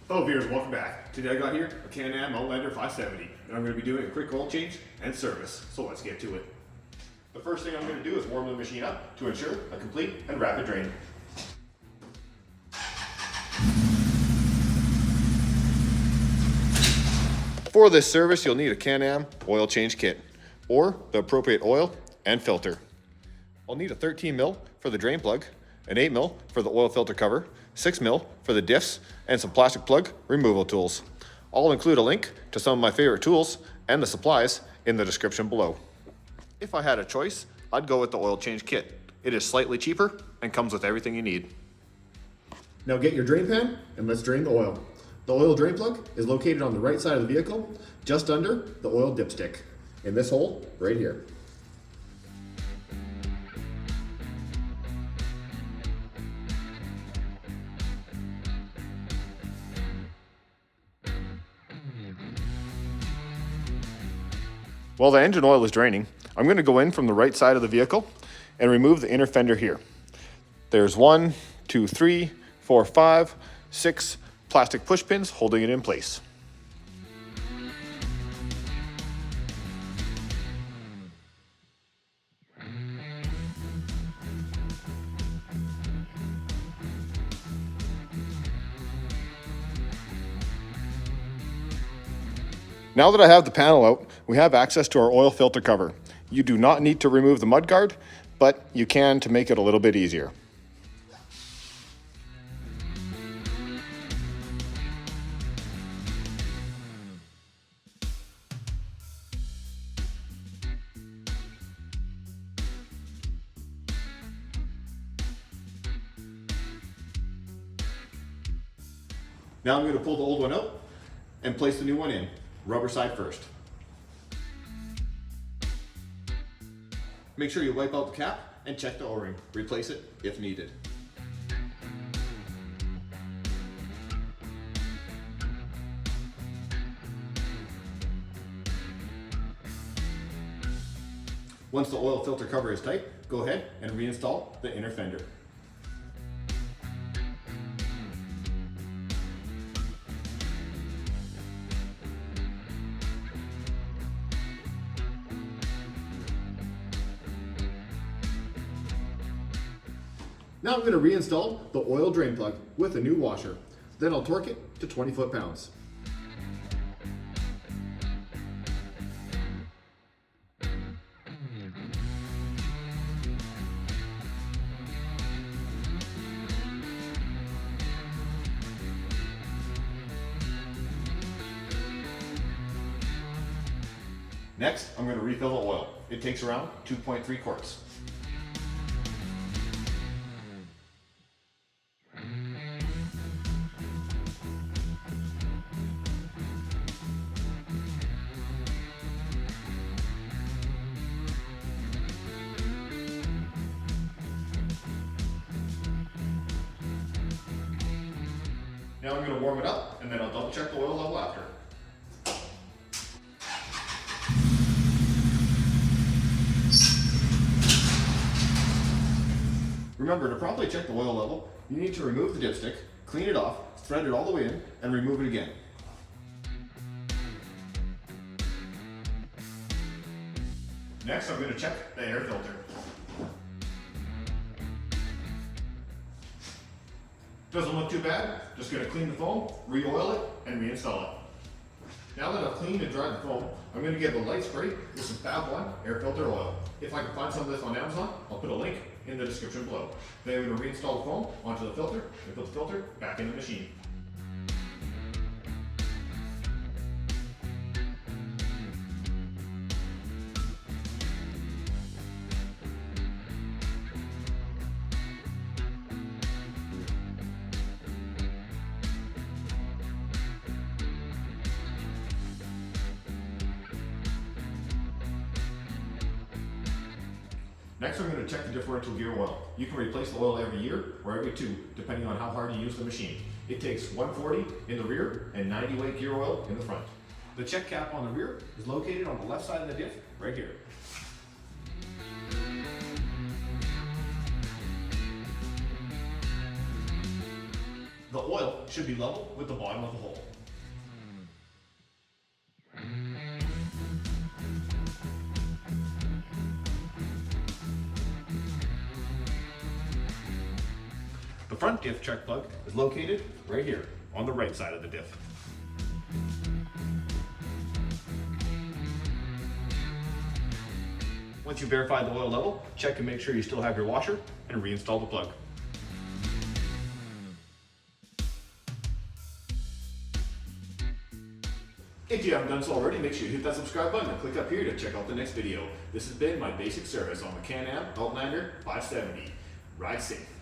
Hello viewers, welcome back. Today I got here a Can-Am Outlander 570 and I'm going to be doing a quick oil change and service, so let's get to it. The first thing I'm going to do is warm the machine up to ensure a complete and rapid drain. For this service you'll need a Can-Am oil change kit or the appropriate oil and filter. I'll need a 13 mil for the drain plug, an 8 mil for the oil filter cover, 6 mil for the diffs, and some plastic plug removal tools. I'll include a link to some of my favorite tools and the supplies in the description below. If I had a choice, I'd go with the oil change kit. It is slightly cheaper and comes with everything you need. Now get your drain pan and let's drain the oil. The oil drain plug is located on the right side of the vehicle, just under the oil dipstick, in this hole right here. While the engine oil is draining, I'm going to go in from the right side of the vehicle and remove the inner fender here. There's 1, 2, 3, 4, 5, 6 plastic push pins holding it in place. Now that I have the panel out, we have access to our oil filter cover. You do not need to remove the mud guard, but you can to make it a little bit easier. Now I'm going to pull the old one out and place the new one in. Rubber side first. Make sure you wipe out the cap and check the O-ring. Replace it if needed. Once the oil filter cover is tight, go ahead and reinstall the inner fender. Now I'm going to reinstall the oil drain plug with a new washer. Then I'll torque it to 20 foot-pounds. Next, I'm going to refill the oil. It takes around 2.3 quarts. Now I'm going to warm it up and then I'll double check the oil level after. Remember, to properly check the oil level, you need to remove the dipstick, clean it off, thread it all the way in, and remove it again. Next, I'm going to check the air filter. Doesn't look too bad. Just going to clean the foam, re-oil it, and reinstall it. Now that I've cleaned and dried the foam, I'm going to give a light spray with some Fab 1 air filter oil. If I can find some of this on Amazon, I'll put a link in the description below. Then I'm going to reinstall the foam onto the filter and put the filter back in the machine. Next, I'm going to check the differential gear oil. You can replace the oil every year or every 2, depending on how hard you use the machine. It takes 140 in the rear and 90 weight gear oil in the front. The check cap on the rear is located on the left side of the diff, right here. The oil should be level with the bottom of the hole. The front diff check plug is located right here on the right side of the diff. Once you verify the oil level, check and make sure you still have your washer and reinstall the plug. If you haven't done so already, make sure you hit that subscribe button and click up here to check out the next video. This has been my basic service on the Can-Am Outlander 570. Ride safe.